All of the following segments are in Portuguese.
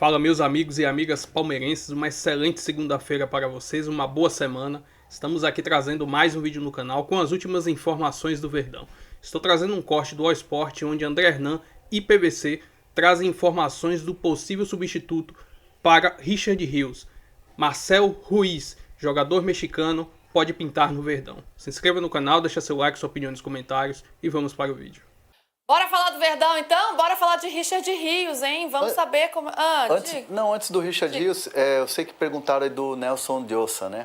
Fala, meus amigos e amigas palmeirenses, uma excelente segunda-feira para vocês, uma boa semana. Estamos aqui trazendo mais um vídeo no canal com as últimas informações do Verdão. Estou trazendo um corte do All Sport onde André Hernan e PVC trazem informações do possível substituto para Richard Rios. Marcel Ruiz, jogador mexicano, pode pintar no Verdão. Se inscreva no canal, deixa seu like, sua opinião nos comentários e vamos para o vídeo. Bora falar do Verdão, então? Bora falar de Richard Rios, hein? Vamos saber como... Antes do Richard Rios, eu sei que perguntaram aí do Nelson Diossa, né?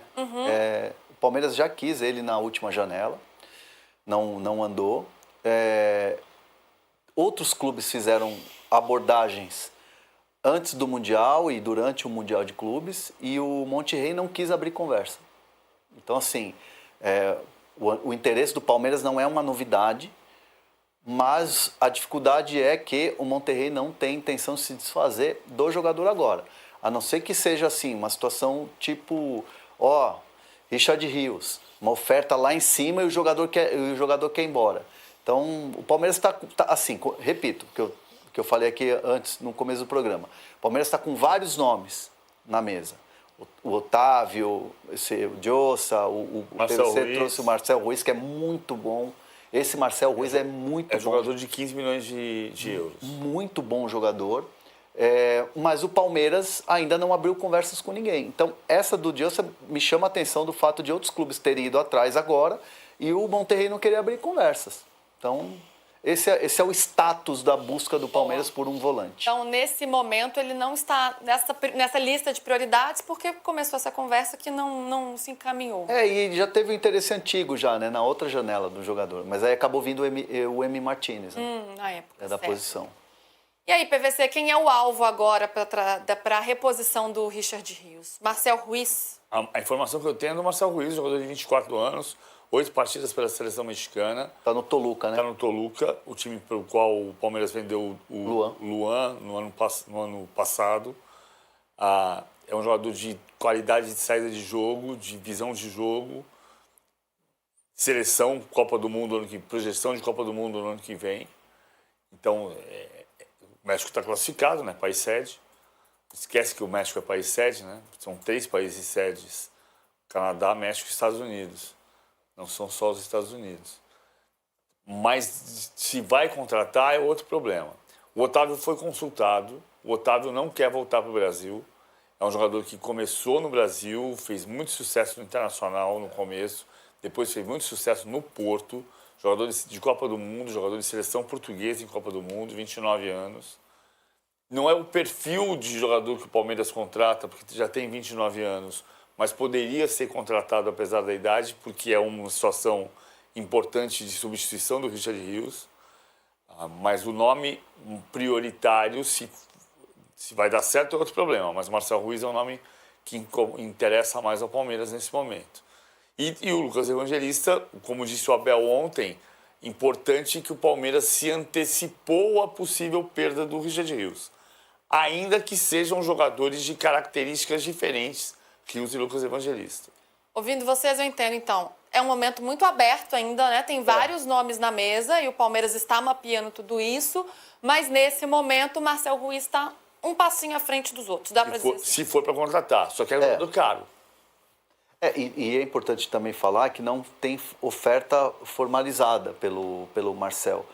O Palmeiras já quis ele na última janela, não andou. Outros clubes fizeram abordagens antes do Mundial e durante o Mundial de Clubes, e o Monterrey não quis abrir conversa. Então, assim, o interesse do Palmeiras não é uma novidade, mas a dificuldade é que o Monterrey não tem intenção de se desfazer do jogador agora. A não ser que seja assim, uma situação tipo, Richard Rios, uma oferta lá em cima e o jogador quer ir embora. Então, o Palmeiras está assim, repito, que eu falei aqui antes, no começo do programa. O Palmeiras está com vários nomes na mesa. O Otávio, o Diossa, o PVC trouxe o Marcel Ruiz, que é muito bom. Esse Marcel Ruiz é muito bom. É jogador de 15 milhões de euros. Muito bom jogador. Mas o Palmeiras ainda não abriu conversas com ninguém. Então, essa do Diossa me chama a atenção do fato de outros clubes terem ido atrás agora e o Monterrey não querer abrir conversas. Então, esse é o status da busca do Palmeiras por um volante. Então, nesse momento, ele não está nessa lista de prioridades porque começou essa conversa que não se encaminhou. E já teve um interesse antigo já, né? Na outra janela do jogador. Mas aí acabou vindo o Emi Martinez, né? Na época, da posição. E aí, PVC, quem é o alvo agora para a reposição do Richard Rios? Marcel Ruiz? A informação que eu tenho é do Marcel Ruiz, jogador de 24 anos, 8 partidas pela seleção mexicana. Tá no Toluca, né? Tá no Toluca, o time pelo qual o Palmeiras vendeu o Luan no ano passado. É um jogador de qualidade de saída de jogo, de visão de jogo, seleção, Copa do Mundo, projeção de Copa do Mundo no ano que vem. Então, o México está classificado, né? País sede. Esquece que o México é país sede, né? São 3 países sedes: Canadá, México e Estados Unidos. Não são só os Estados Unidos. Mas se vai contratar é outro problema. O Otávio foi consultado. O Otávio não quer voltar para o Brasil. É um jogador que começou no Brasil, fez muito sucesso no Internacional no começo, depois fez muito sucesso no Porto, jogador de Copa do Mundo, jogador de seleção portuguesa em Copa do Mundo, 29 anos. Não é o perfil de jogador que o Palmeiras contrata, porque já tem 29 anos, mas poderia ser contratado apesar da idade, porque é uma situação importante de substituição do Richard Rios. Mas o nome prioritário, se vai dar certo, é outro problema. Mas o Marcel Ruiz é um nome que interessa mais ao Palmeiras nesse momento. E o Lucas Evangelista, como disse o Abel ontem, importante que o Palmeiras se antecipou à possível perda do Richard Rios. Ainda que sejam jogadores de características diferentes, Rios e Lucas Evangelista. Ouvindo vocês, eu entendo, então. É um momento muito aberto ainda, né? Tem vários nomes na mesa e o Palmeiras está mapeando tudo isso, mas nesse momento o Marcel Ruiz está um passinho à frente dos outros, dá para dizer assim. Se for para contratar, só que é um jogador caro. E é importante também falar que não tem oferta formalizada pelo Marcel.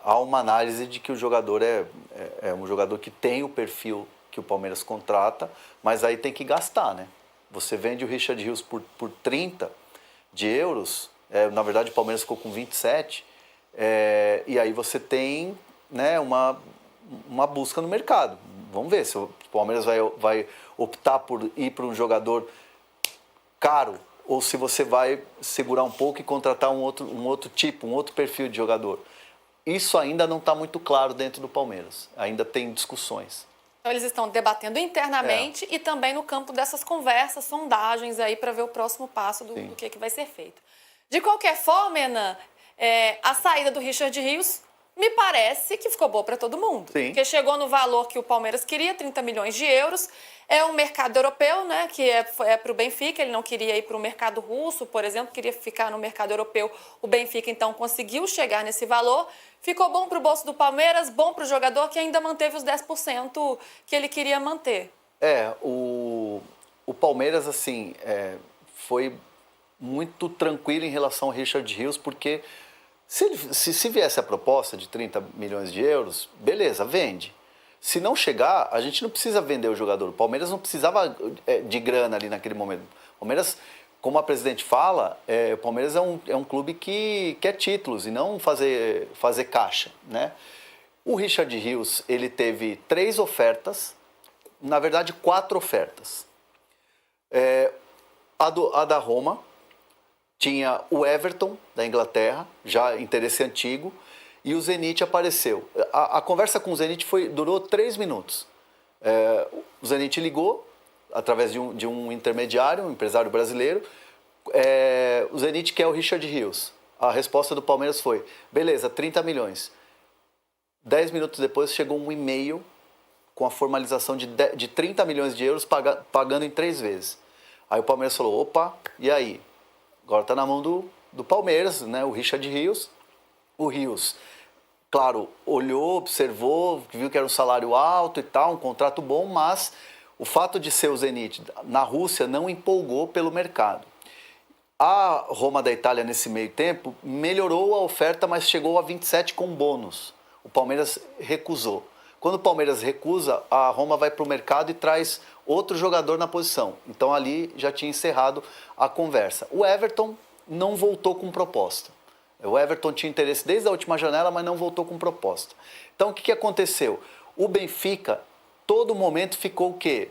Há uma análise de que o jogador é um jogador que tem o perfil que o Palmeiras contrata, mas aí tem que gastar, né? Você vende o Richard Rios por 30 de euros, na verdade o Palmeiras ficou com 27, e aí você tem, né, uma busca no mercado. Vamos ver se o Palmeiras vai optar por ir para um jogador caro ou se você vai segurar um pouco e contratar um outro tipo, um outro perfil de jogador. Isso ainda não está muito claro dentro do Palmeiras, ainda tem discussões. Então, eles estão debatendo internamente e também no campo dessas conversas, sondagens aí para ver o próximo passo do que vai ser feito. De qualquer forma, Hernan, a saída do Richard Rios me parece que ficou boa para todo mundo. Sim. Porque chegou no valor que o Palmeiras queria, 30 milhões de euros. É um mercado europeu, né, que é para o Benfica. Ele não queria ir para o mercado russo, por exemplo, queria ficar no mercado europeu. O Benfica, então, conseguiu chegar nesse valor. Ficou bom para o bolso do Palmeiras, bom para o jogador, que ainda manteve os 10% que ele queria manter. O Palmeiras, assim, foi muito tranquilo em relação ao Richard Rios, porque se viesse a proposta de 30 milhões de euros, beleza, vende. Se não chegar, a gente não precisa vender o jogador. O Palmeiras não precisava de grana ali naquele momento. O Palmeiras, como a presidente fala, o Palmeiras é um clube que quer títulos e não fazer caixa, né? O Richard Rios, ele teve 3 ofertas, na verdade 4 ofertas. A da Roma, tinha o Everton, da Inglaterra, já interesse antigo, e o Zenit apareceu. A conversa com o Zenit durou 3 minutos. O Zenit ligou, através de um intermediário, um empresário brasileiro. O Zenit quer o Richard Rios. A resposta do Palmeiras foi, beleza, 30 milhões. 10 minutos depois chegou um e-mail com a formalização de 30 milhões de euros, pagando em 3 vezes. Aí o Palmeiras falou, opa, e aí? Agora está na mão do Palmeiras, né? O Richard Rios. O Rios, claro, olhou, observou, viu que era um salário alto e tal, um contrato bom, mas o fato de ser o Zenit na Rússia não empolgou pelo mercado. A Roma da Itália, nesse meio tempo, melhorou a oferta, mas chegou a 27 com bônus. O Palmeiras recusou. Quando o Palmeiras recusa, a Roma vai para o mercado e traz outro jogador na posição. Então ali já tinha encerrado a conversa. O Everton não voltou com proposta. O Everton tinha interesse desde a última janela, mas não voltou com proposta. Então o que aconteceu? O Benfica, todo momento ficou o quê?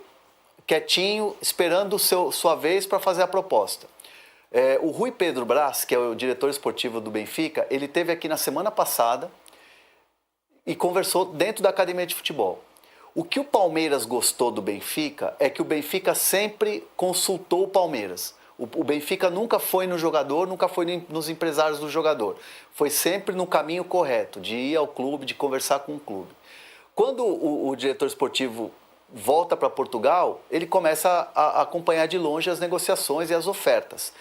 Quietinho, esperando sua vez para fazer a proposta. O Rui Pedro Brás, que é o diretor esportivo do Benfica, ele esteve aqui na semana passada e conversou dentro da academia de futebol. O que o Palmeiras gostou do Benfica é que o Benfica sempre consultou o Palmeiras. O Benfica nunca foi no jogador, nunca foi nos empresários do jogador. Foi sempre no caminho correto, de ir ao clube, de conversar com o clube. Quando o diretor esportivo volta para Portugal, ele começa a acompanhar de longe as negociações e as ofertas.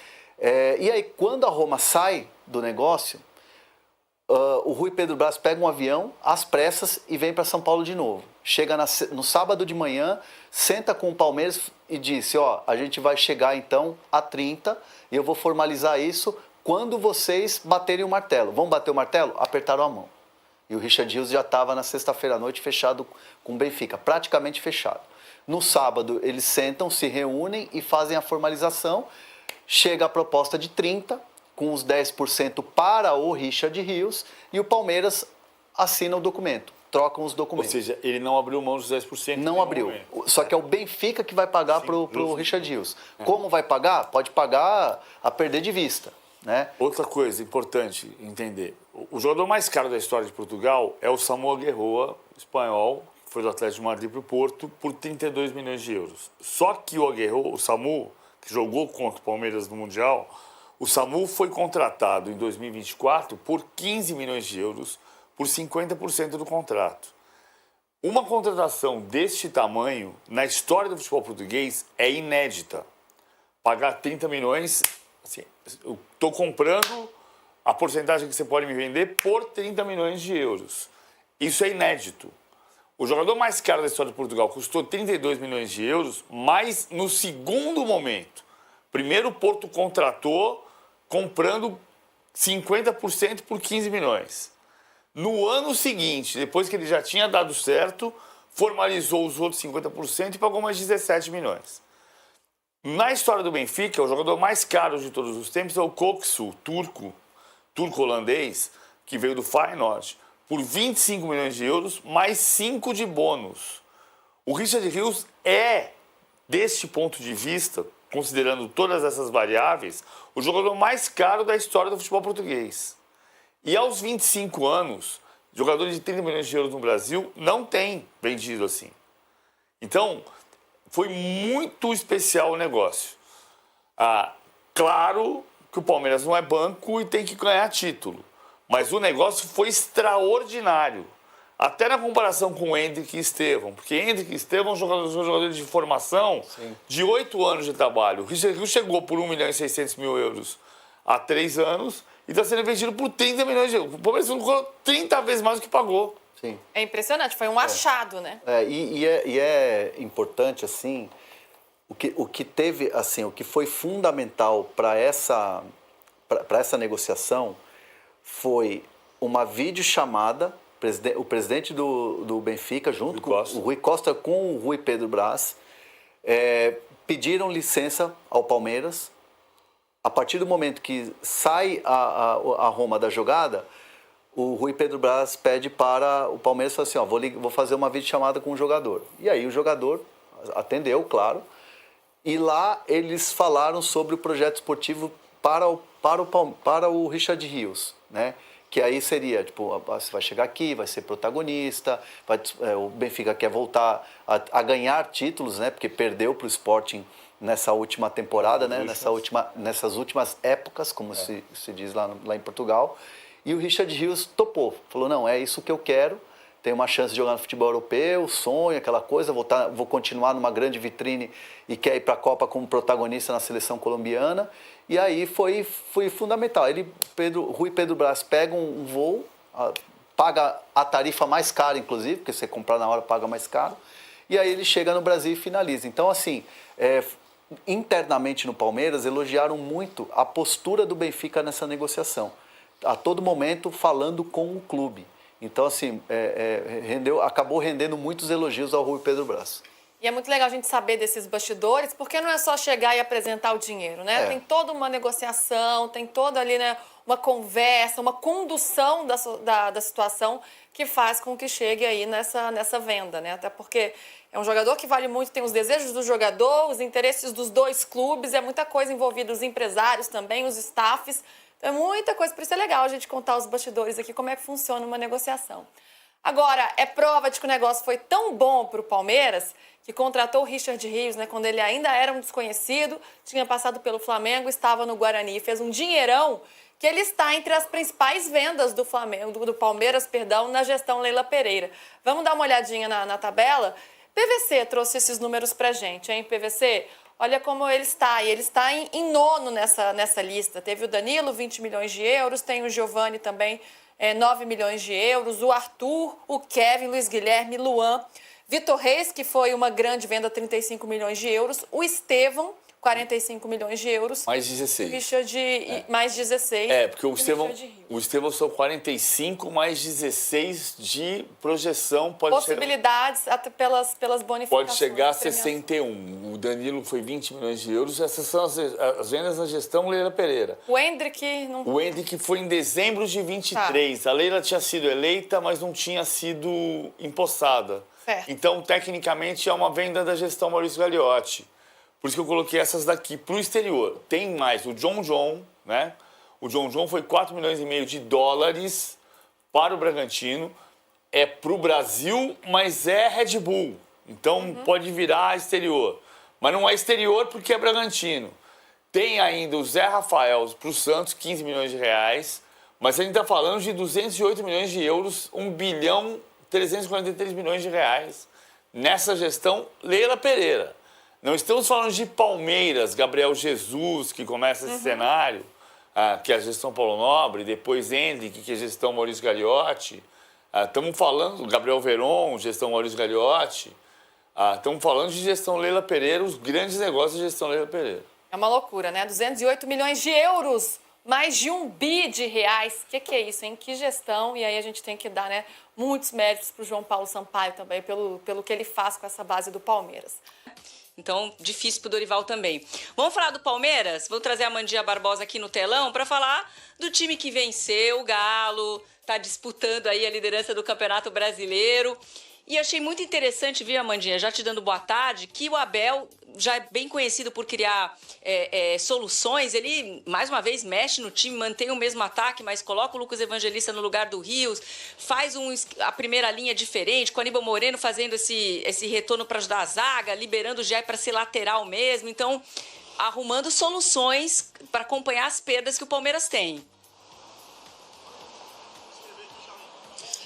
E aí, quando a Roma sai do negócio, o Rui Pedro Brás pega um avião, às pressas, e vem para São Paulo de novo. Chega no sábado de manhã, senta com o Palmeiras e disse, a gente vai chegar então a 30 e eu vou formalizar isso quando vocês baterem o martelo. Vão bater o martelo? Apertaram a mão. E o Richard Rios já estava na sexta-feira à noite fechado com o Benfica, praticamente fechado. No sábado, eles sentam, se reúnem e fazem a formalização. Chega a proposta de 30, com os 10% para o Richard Rios, e o Palmeiras assina o documento, trocam os documentos. Ou seja, ele não abriu mão dos 10%? Não abriu. Só que é o Benfica que vai pagar para o Richard Rios. Como vai pagar? Pode pagar a perder de vista, né? Outra coisa importante entender. O jogador mais caro da história de Portugal é o Samu Aguerroa, espanhol, que foi do Atlético de Madrid para o Porto, por 32 milhões de euros. Só que o Samu, que jogou contra o Palmeiras no Mundial, o Samu foi contratado em 2024 por 15 milhões de euros, por 50% do contrato. Uma contratação deste tamanho, na história do futebol português, é inédita. Pagar 30 milhões, assim, eu estou comprando a porcentagem que você pode me vender por 30 milhões de euros. Isso é inédito. O jogador mais caro da história de Portugal custou 32 milhões de euros, mas no segundo momento. Primeiro o Porto contratou comprando 50% por 15 milhões. No ano seguinte, depois que ele já tinha dado certo, formalizou os outros 50% e pagou mais 17 milhões. Na história do Benfica, o jogador mais caro de todos os tempos é o Kökçü, turco-holandês, que veio do Feyenoord, por 25 milhões de euros, mais 5 de bônus. O Richard Rios é, deste ponto de vista, considerando todas essas variáveis, o jogador mais caro da história do futebol português. E aos 25 anos, jogador de 30 milhões de euros no Brasil não tem vendido assim. Então, foi muito especial o negócio. Claro que o Palmeiras não é banco e tem que ganhar título. Mas o negócio foi extraordinário. Até na comparação com o Hendrick e Estevão. Porque Hendrick e Estevão são jogadores de formação de 8 anos de trabalho. O Richard Rios chegou por 1.600.000 euros há 3 anos e está sendo vendido por 30 milhões de euros. O Palmeiras colocou 30 vezes mais do que pagou. Sim. É impressionante, foi um achado, né? E é importante, assim, o que teve, assim, o que foi fundamental para essa negociação foi uma videochamada, o presidente do Benfica, junto com o Rui Costa com o Rui Pedro Brás, pediram licença ao Palmeiras. A partir do momento que sai a Roma da jogada, o Rui Pedro Brás pede para o Palmeiras, fala assim, ó, vou fazer uma videochamada com o jogador. E aí o jogador atendeu, claro, e lá eles falaram sobre o projeto esportivo para o Richard Rios, né? Que aí seria, tipo, você vai chegar aqui, vai ser protagonista, o Benfica quer voltar a ganhar títulos, né? Porque perdeu para o Sporting nessa última temporada, né? Nessas últimas épocas, como se diz lá em Portugal. E o Richard Rios topou, falou, não, é isso que eu quero, tenho uma chance de jogar no futebol europeu, sonho, aquela coisa, vou continuar numa grande vitrine e quer ir para a Copa como protagonista na seleção colombiana. E aí foi fundamental. Rui Pedro Brás pega um voo, paga a tarifa mais cara, inclusive, porque você comprar na hora paga mais caro, e aí ele chega no Brasil e finaliza. Então, assim, internamente no Palmeiras, elogiaram muito a postura do Benfica nessa negociação. A todo momento falando com o clube. Então, assim, acabou rendendo muitos elogios ao Rui Pedro Brás. E é muito legal a gente saber desses bastidores, porque não é só chegar e apresentar o dinheiro, né? Tem toda uma negociação, tem toda ali, né, uma conversa, uma condução da situação que faz com que chegue aí nessa venda, né? Até porque é um jogador que vale muito, tem os desejos do jogador, os interesses dos dois clubes, é muita coisa envolvida, os empresários também, os staffs. Então é muita coisa, por isso é legal a gente contar os bastidores aqui, como é que funciona uma negociação. Agora, é prova de que o negócio foi tão bom para o Palmeiras que contratou o Richard Rios, né, quando ele ainda era um desconhecido, tinha passado pelo Flamengo, estava no Guarani, fez um dinheirão que ele está entre as principais vendas do Palmeiras, na gestão Leila Pereira. Vamos dar uma olhadinha na tabela? PVC trouxe esses números pra gente, hein, PVC? Olha como ele está, e ele está em nono nessa lista. Teve o Danilo, 20 milhões de euros, tem o Giovani também, 9 milhões de euros, o Arthur, o Kevin, Luiz Guilherme, Luan, Vitor Reis, que foi uma grande venda, 35 milhões de euros, o Estevão, 45 milhões de euros. Mais 16. O Richard, mais 16. Porque o Estevão são 45 mais 16 de projeção. Possibilidades até pelas bonificações. Pode chegar a 61. O Danilo foi 20 milhões de euros. Essas são as vendas na gestão Leila Pereira. O Hendrick não... O Hendrick foi em dezembro de 23. Tá. A Leila tinha sido eleita, mas não tinha sido empossada. Certo. Então, tecnicamente, é uma venda da gestão Maurício Gagliotti. Por isso que eu coloquei essas daqui para o exterior. Tem mais o John, né? O John foi 4 milhões e meio de dólares para o Bragantino. É para o Brasil, mas é Red Bull. Então pode virar exterior. Mas não é exterior porque é Bragantino. Tem ainda o Zé Rafael para o Santos, 15 milhões de reais. Mas a gente está falando de 208 milhões de euros, 1 bilhão 343 milhões de reais. Nessa gestão, Leila Pereira. Não estamos falando de Palmeiras, Gabriel Jesus, que começa esse cenário, que é a gestão Paulo Nobre, depois Hendrick, que é a gestão Maurício Gagliotti. Estamos falando do Gabriel Veron, gestão Maurício Gagliotti. Estamos falando de gestão Leila Pereira, os grandes negócios de gestão Leila Pereira. É uma loucura, né? 208 milhões de euros, mais de 1 bi de reais. O que é isso, hein? Que gestão. E aí a gente tem que dar, né, muitos méritos para o João Paulo Sampaio também, pelo que ele faz com essa base do Palmeiras. Então, difícil pro Dorival também. Vamos falar do Palmeiras? Vou trazer a Mandinha Barbosa aqui no telão para falar do time que venceu, o Galo, tá disputando aí a liderança do Campeonato Brasileiro. E achei muito interessante, viu, Amandinha, já te dando boa tarde, que o Abel, já é bem conhecido por criar soluções, ele, mais uma vez, mexe no time, mantém o mesmo ataque, mas coloca o Lucas Evangelista no lugar do Rios, faz a primeira linha diferente, com o Aníbal Moreno fazendo esse retorno para ajudar a zaga, liberando o Jair para ser lateral mesmo, então, arrumando soluções para acompanhar as perdas que o Palmeiras tem.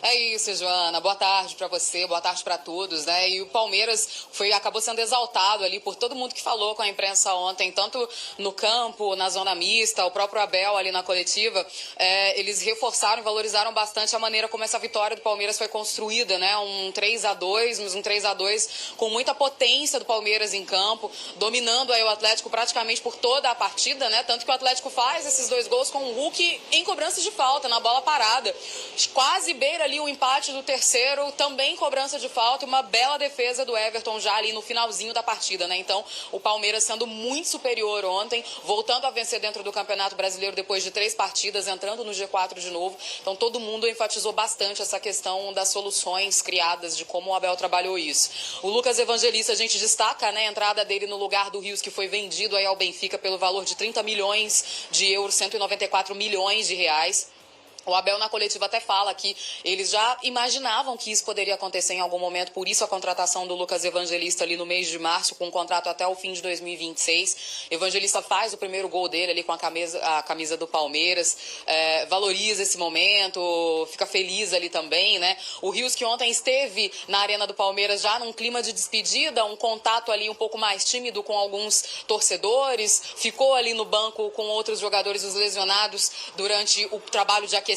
É isso, Joana. Boa tarde para você, boa tarde para todos, né? E o Palmeiras acabou sendo exaltado ali por todo mundo que falou com a imprensa ontem, tanto no campo, na zona mista, o próprio Abel ali na coletiva. Eles reforçaram e valorizaram bastante a maneira como essa vitória do Palmeiras foi construída, né? Um 3-2, mas um 3-2 com muita potência do Palmeiras em campo, dominando aí o Atlético praticamente por toda a partida, né? Tanto que o Atlético faz esses 2 gols com o Hulk em cobrança de falta, na bola parada. Quase beira ali o empate do terceiro, também cobrança de falta e uma bela defesa do Everton já ali no finalzinho da partida, né? Então, o Palmeiras sendo muito superior ontem, voltando a vencer dentro do Campeonato Brasileiro depois de 3 partidas, entrando no G4 de novo. Então, todo mundo enfatizou bastante essa questão das soluções criadas, de como o Abel trabalhou isso. O Lucas Evangelista, a gente destaca, né, a entrada dele no lugar do Rios, que foi vendido aí ao Benfica pelo valor de 30 milhões de euros, 194 milhões de reais. O Abel na coletiva até fala que eles já imaginavam que isso poderia acontecer em algum momento, por isso a contratação do Lucas Evangelista ali no mês de março, com um contrato até o fim de 2026. Evangelista faz o primeiro gol dele ali com a camisa do Palmeiras, valoriza esse momento, fica feliz ali também, né? O Rios, que ontem esteve na arena do Palmeiras já num clima de despedida, um contato ali um pouco mais tímido com alguns torcedores, ficou ali no banco com outros jogadores, os lesionados, durante o trabalho de aquecimento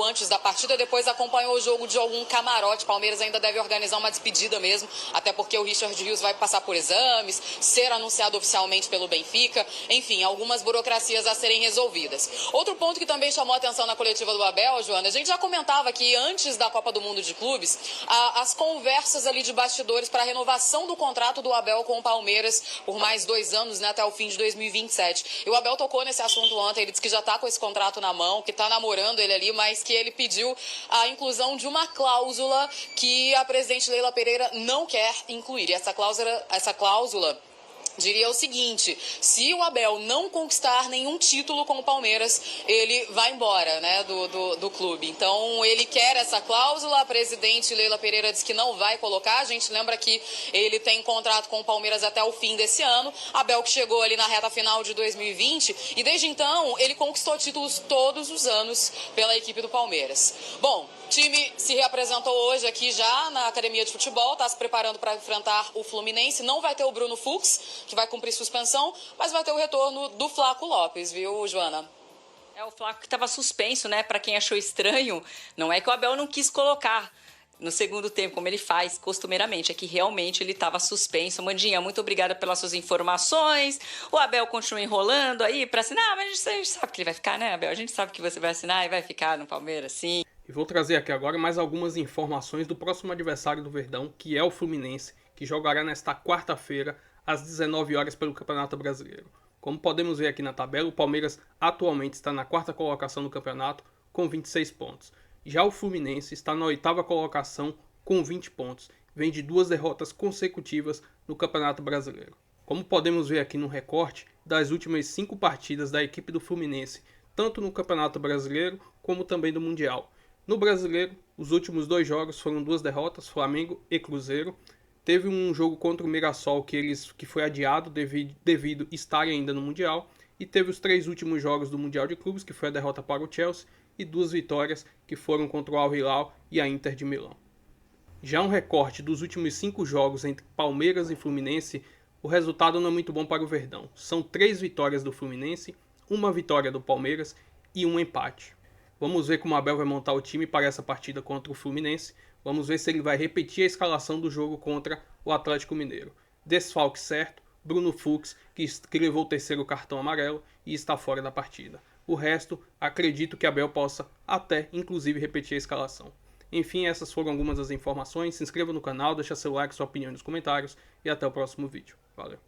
antes da partida, depois acompanhou o jogo de algum camarote. Palmeiras ainda deve organizar uma despedida mesmo, até porque o Richard Rios vai passar por exames, ser anunciado oficialmente pelo Benfica, enfim, algumas burocracias a serem resolvidas. Outro ponto que também chamou a atenção na coletiva do Abel, Joana, a gente já comentava que antes da Copa do Mundo de Clubes, as conversas ali de bastidores para a renovação do contrato do Abel com o Palmeiras por mais 2 anos, né, até o fim de 2027. E o Abel tocou nesse assunto ontem, ele disse que já está com esse contrato na mão, que está namorando ele ali, mas que ele pediu a inclusão de uma cláusula que a presidente Leila Pereira não quer incluir. E essa cláusula diria o seguinte: se o Abel não conquistar nenhum título com o Palmeiras, ele vai embora, né, do clube. Então, ele quer essa cláusula, a presidente Leila Pereira diz que não vai colocar. A gente lembra que ele tem contrato com o Palmeiras até o fim desse ano. Abel que chegou ali na reta final de 2020 e desde então ele conquistou títulos todos os anos pela equipe do Palmeiras. Bom, o time se reapresentou hoje aqui já na academia de futebol, está se preparando para enfrentar o Fluminense. Não vai ter o Bruno Fux, que vai cumprir suspensão, mas vai ter o retorno do Flaco Lopes, viu, Joana? O Flaco que estava suspenso, né? Para quem achou estranho, não é que o Abel não quis colocar no segundo tempo, como ele faz costumeiramente, é que realmente ele estava suspenso. Mandinha, muito obrigada pelas suas informações. O Abel continua enrolando aí para assinar, mas a gente sabe que ele vai ficar, né, Abel? A gente sabe que você vai assinar e vai ficar no Palmeiras, sim. E vou trazer aqui agora mais algumas informações do próximo adversário do Verdão, que é o Fluminense, que jogará nesta quarta-feira, às 19 horas, pelo Campeonato Brasileiro. Como podemos ver aqui na tabela, o Palmeiras atualmente está na 4ª colocação do campeonato, com 26 pontos. Já o Fluminense está na 8ª colocação, com 20 pontos. Vem de 2 derrotas consecutivas no Campeonato Brasileiro. Como podemos ver aqui no recorte das últimas 5 partidas da equipe do Fluminense, tanto no Campeonato Brasileiro como também do Mundial. No Brasileiro, os últimos 2 jogos foram 2 derrotas, Flamengo e Cruzeiro. Teve um jogo contra o Mirassol que foi adiado devido estarem ainda no Mundial. E teve os 3 últimos jogos do Mundial de Clubes, que foi a derrota para o Chelsea, e 2 vitórias, que foram contra o Al Hilal e a Inter de Milão. Já um recorte dos últimos 5 jogos entre Palmeiras e Fluminense, o resultado não é muito bom para o Verdão. São 3 vitórias do Fluminense, 1 vitória do Palmeiras e 1 empate. Vamos ver como o Abel vai montar o time para essa partida contra o Fluminense. Vamos ver se ele vai repetir a escalação do jogo contra o Atlético Mineiro. Desfalque certo, Bruno Fux, que levou o 3º cartão amarelo e está fora da partida. O resto, acredito que Abel possa até, inclusive, repetir a escalação. Enfim, essas foram algumas das informações. Se inscreva no canal, deixa seu like, sua opinião nos comentários e até o próximo vídeo. Valeu!